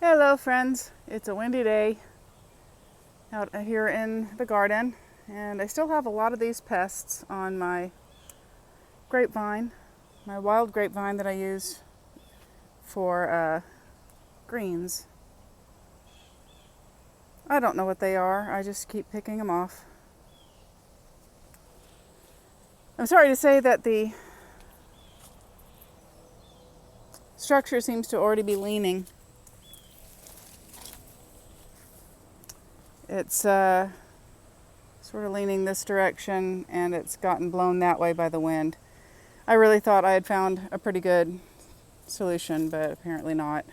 Hello friends, it's a windy day out here in the garden, and I still have a lot of these pests on my grapevine, my wild grapevine that I use for greens. I don't know what they are, I just keep picking them off. I'm sorry to say that the structure seems to already be leaning. It's sort of leaning this direction, and it's gotten blown that way by the wind. I really thought I had found a pretty good solution, but apparently not.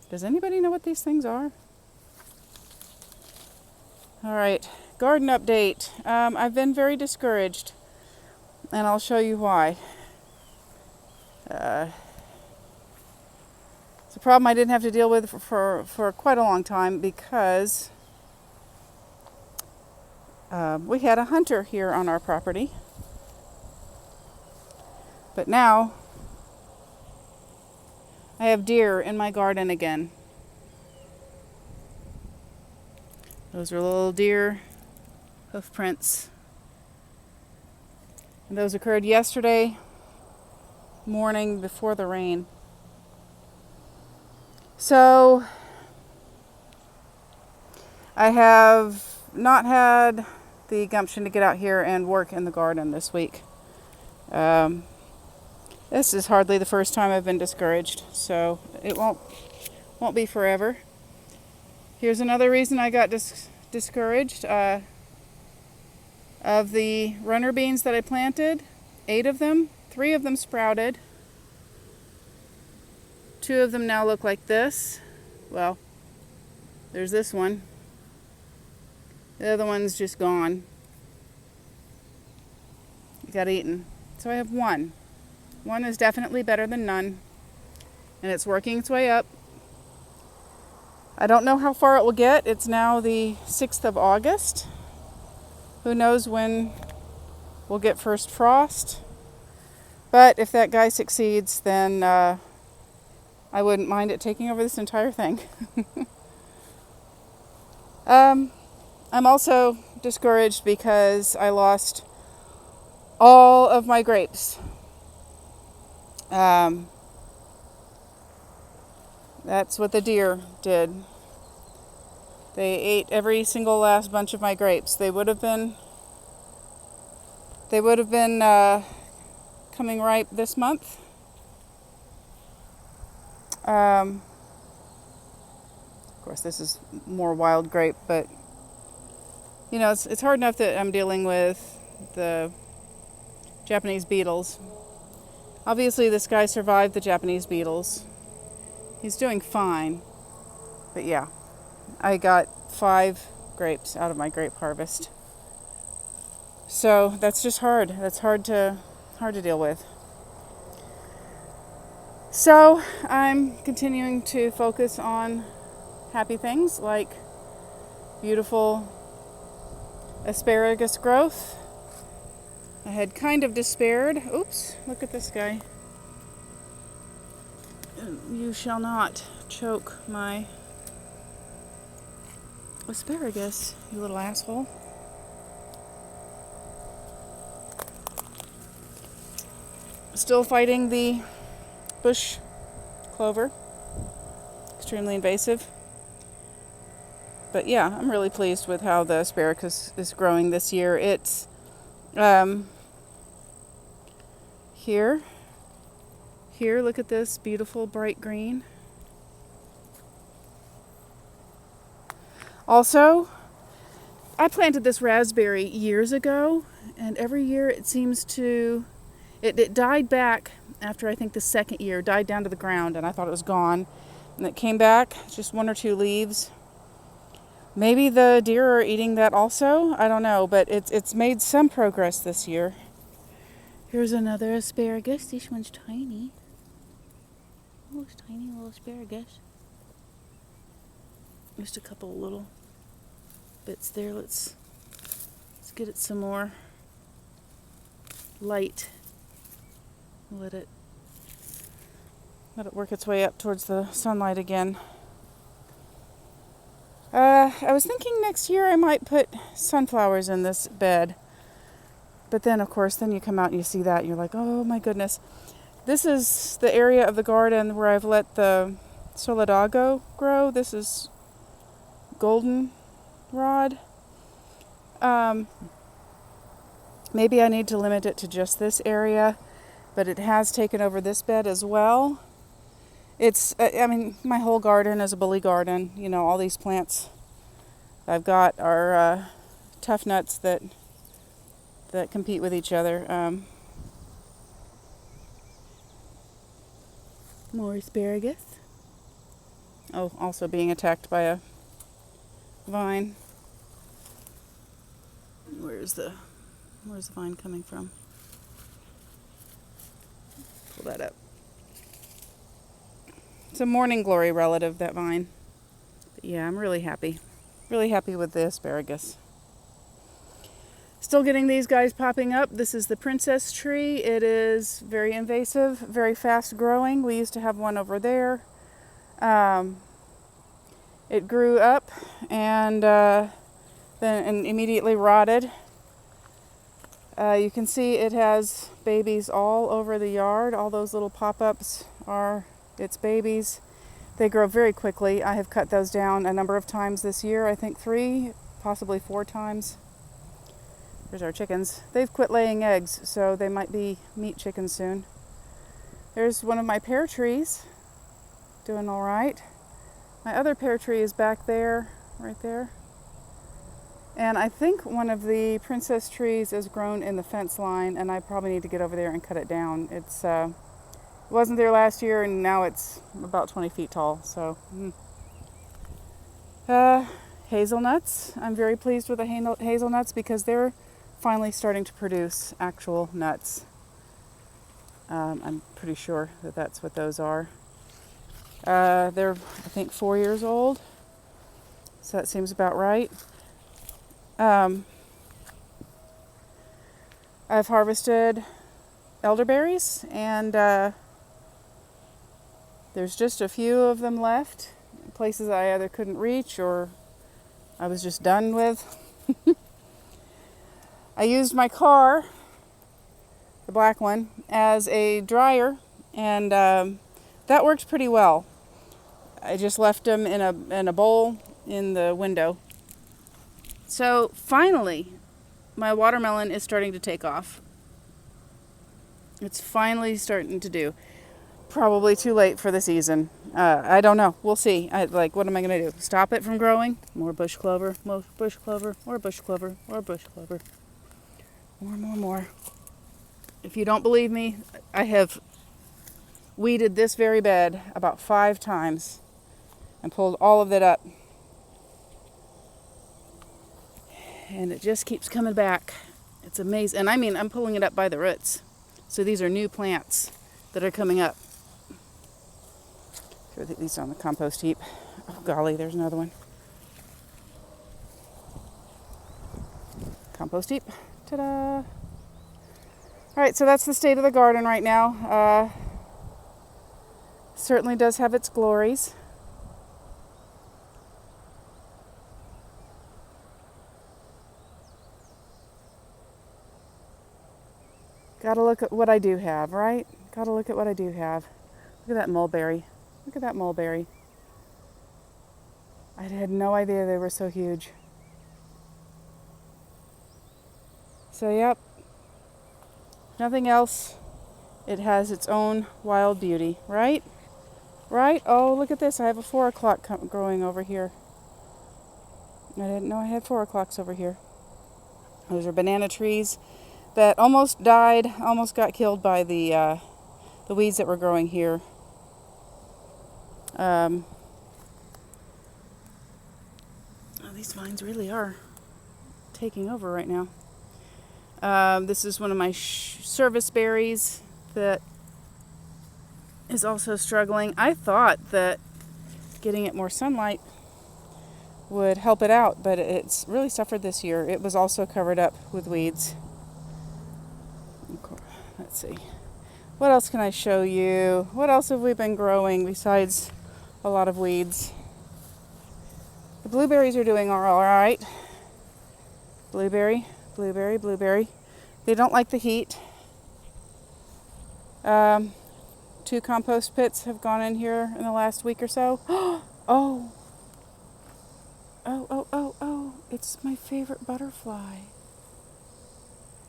Does anybody know what these things are? All right, garden update. I've been very discouraged, and I'll show you why. It's a problem I didn't have to deal with for quite a long time because we had a hunter here on our property. But now I have deer in my garden again. Those are little deer hoof prints. And those occurred yesterday morning before the rain. So I have not had the gumption to get out here and work in the garden this week. This is hardly the first time I've been discouraged, so it won't be forever. Here's another reason I got discouraged. Of the runner beans that I planted, 8 of them, 3 of them sprouted. 2 of them now look like this. Well, there's this one. The other one's just gone. It got eaten. So I have 1. 1 is definitely better than none, and it's working its way up. I don't know how far it will get. It's now the 6th of August. Who knows when we'll get first frost. But if that guy succeeds, then I wouldn't mind it taking over this entire thing. I'm also discouraged because I lost all of my grapes. That's what the deer did. They ate every single last bunch of my grapes. They would have been coming ripe this month. Of course, this is more wild grape, but you know, it's hard enough that I'm dealing with the Japanese beetles. Obviously, this guy survived the Japanese beetles. He's doing fine. But yeah, I got 5 grapes out of my grape harvest. So that's just hard. That's hard to deal with. So I'm continuing to focus on happy things like beautiful asparagus growth. I had kind of despaired. Oops, look at this guy. You shall not choke my asparagus, you little asshole. Still fighting the bush clover. Extremely invasive. But yeah, I'm really pleased with how the asparagus is growing this year. It's here, look at this beautiful bright green. Also, I planted this raspberry years ago, and every year it seems to, it died back after I think the second year, died down to the ground, and I thought it was gone. And it came back, just 1 or 2 leaves. Maybe the deer are eating that also, I don't know, but it's made some progress this year. Here's another asparagus. This one's tiny. Oh, it's tiny little asparagus. Just a couple little bits there. Let's get it some more light. Let it work its way up towards the sunlight again. I was thinking next year I might put sunflowers in this bed. But then, of course, then you come out and you see that and you're like, oh my goodness. This is the area of the garden where I've let the solidago grow. This is golden rod. Maybe I need to limit it to just this area, but it has taken over this bed as well. It's, I mean, my whole garden is a bully garden. You know, all these plants I've got are tough nuts that compete with each other. More asparagus. Oh, also being attacked by a vine. Where's the vine coming from? Pull that up. It's a morning glory relative, that vine. But yeah, I'm really happy. Really happy with the asparagus. Still getting these guys popping up. This is the princess tree. It is very invasive, very fast growing. We used to have one over there. It grew up and then immediately rotted. You can see it has babies all over the yard. All those little pop-ups are its babies. They grow very quickly. I have cut those down a number of times this year. I think 3, possibly 4 times. There's our chickens. They've quit laying eggs, so they might be meat chickens soon. There's one of my pear trees, doing all right. My other pear tree is back there, right there. And I think one of the princess trees is grown in the fence line, and I probably need to get over there and cut it down. It wasn't there last year, and now it's about 20 feet tall. So, hazelnuts. I'm very pleased with the hazelnuts because they're finally starting to produce actual nuts. I'm pretty sure that that's what those are. They're, I think, 4 years old, so that seems about right. I've harvested elderberries, and there's just a few of them left, places I either couldn't reach or I was just done with. I used my car, the black one, as a dryer, and that worked pretty well. I just left them in a bowl in the window. So finally, my watermelon is starting to take off. It's finally starting to do. Probably too late for the season. I don't know. We'll see. What am I going to do? Stop it from growing? More bush clover, more bush clover, more bush clover, more bush clover. More. If you don't believe me, I have weeded this very bed about 5 times and pulled all of it up. And it just keeps coming back. It's amazing. And I mean, I'm pulling it up by the roots. So these are new plants that are coming up. Throw these on the compost heap. Oh golly, there's another one. Compost heap. Ta-da! Alright, so that's the state of the garden right now. Certainly does have its glories. Gotta look at what I do have, right? Gotta look at what I do have. Look at that mulberry. Look at that mulberry. I had no idea they were so huge. So, yep. Nothing else. It has its own wild beauty, right? Right? Oh, look at this. I have a 4 o'clock growing over here. I didn't know I had 4 o'clocks over here. Those are banana trees that almost died, almost got killed by the weeds that were growing here. Oh, these vines really are taking over right now. This is one of my service berries that is also struggling. I thought that getting it more sunlight would help it out, but it's really suffered this year. It was also covered up with weeds. Let's see. What else can I show you? What else have we been growing besides a lot of weeds? The blueberries are doing all right. Blueberry, blueberry, blueberry. They don't like the heat. 2 compost pits have gone in here in the last week or so. Oh, it's my favorite butterfly.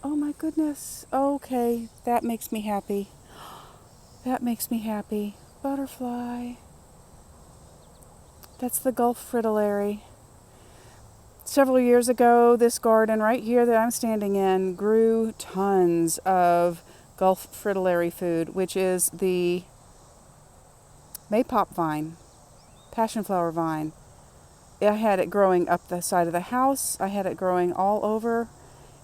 Oh my goodness. Okay, that makes me happy. That makes me happy. Butterfly. That's the Gulf fritillary. Several years ago, this garden right here that I'm standing in grew tons of Gulf fritillary food, which is the maypop vine, passion flower vine. I had it growing up the side of the house. I had it growing all over,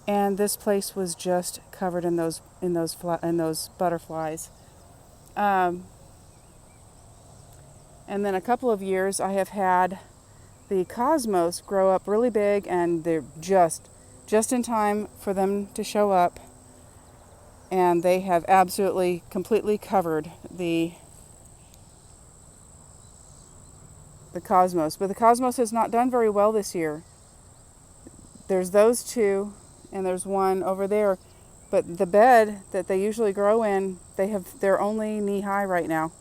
and this place was just covered in those butterflies. And then a couple of years, I have had the cosmos grow up really big, and they're just in time for them to show up. And they have absolutely, completely covered the cosmos. But the cosmos has not done very well this year. There's those 2, and there's one over there. But the bed that they usually grow in, they're only knee high right now.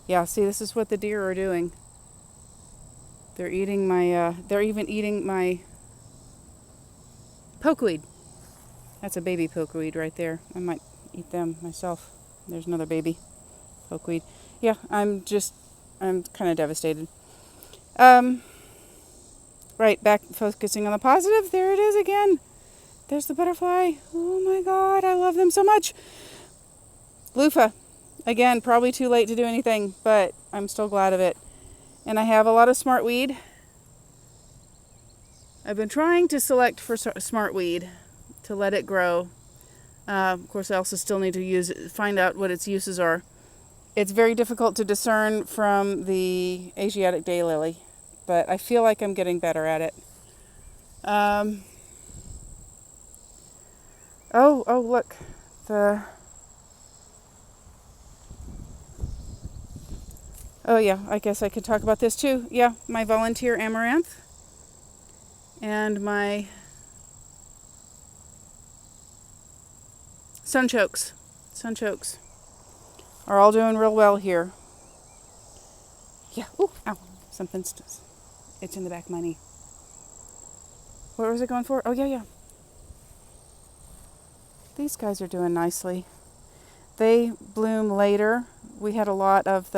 Yeah, see, this is what the deer are doing. They're eating they're even eating my pokeweed. That's a baby pokeweed right there. I might eat them myself. There's another baby pokeweed. Yeah, I'm kind of devastated. Right, back focusing on the positive. There it is again. There's the butterfly. Oh my God, I love them so much. Loofah. Again, probably too late to do anything, but I'm still glad of it. And I have a lot of smartweed. I've been trying to select for smartweed to let it grow. Of course, I also still need to find out what its uses are. It's very difficult to discern from the Asiatic daylily, but I feel like I'm getting better at it. Look. Oh yeah, I guess I could talk about this too. Yeah, my volunteer amaranth and my Sunchokes are all doing real well here. Yeah, ow, it's in the back of my knee. What was it going for? Oh yeah. These guys are doing nicely. They bloom later. We had a lot of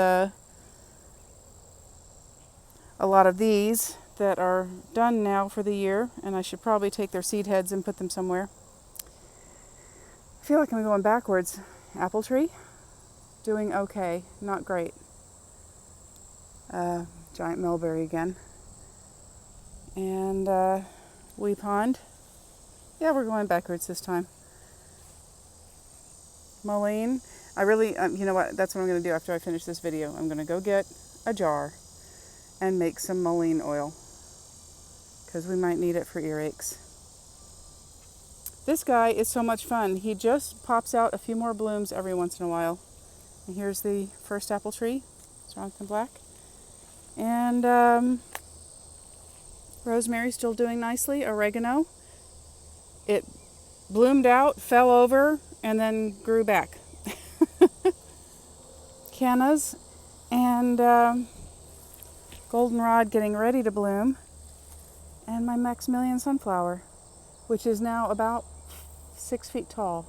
these that are done now for the year, and I should probably take their seed heads and put them somewhere. I feel like I'm going backwards. Apple tree, doing okay, not great. Giant mulberry again. And wee pond. Yeah, we're going backwards this time. Mullein. You know what? That's what I'm going to do after I finish this video. I'm going to go get a jar and make some mullein oil, because we might need it for earaches. This guy is so much fun. He just pops out a few more blooms every once in a while. And here's the first apple tree. It's Jonathan Black. And rosemary's still doing nicely. Oregano. It bloomed out, fell over, and then grew back. Cannas and goldenrod getting ready to bloom. And my Maximilian sunflower, which is now about 6 feet tall.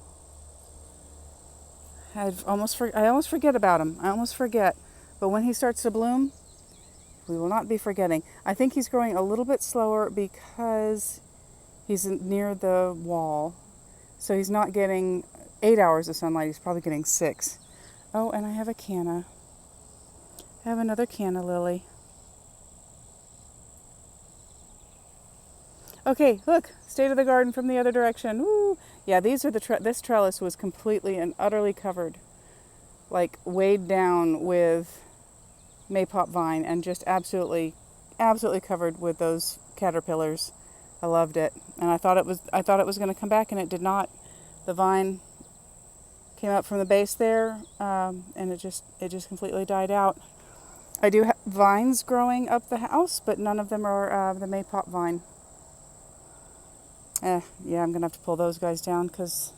I almost forget about him. I almost forget. But when he starts to bloom, we will not be forgetting. I think he's growing a little bit slower because he's near the wall. So he's not getting 8 hours of sunlight. He's probably getting 6. Oh, and I have a canna. I have another canna lily. Okay, look, state of the garden from the other direction. Woo! Yeah, these are this trellis was completely and utterly covered, like weighed down with maypop vine, and just absolutely covered with those caterpillars. I loved it, and I thought it was going to come back, and it did not. The vine came up from the base there, and it just completely died out. I do have vines growing up the house, but none of them are the maypop vine. Yeah, I'm going to have to pull those guys down because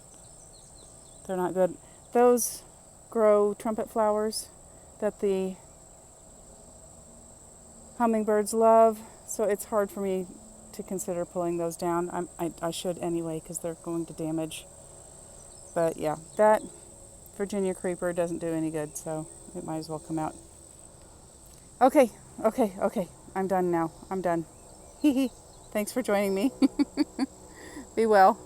they're not good. Those grow trumpet flowers that the hummingbirds love, so it's hard for me to consider pulling those down. I should anyway because they're going to damage. But yeah, that Virginia creeper doesn't do any good, so it might as well come out. Okay. I'm done now. I'm done. Hee hee. Thanks for joining me. Be well.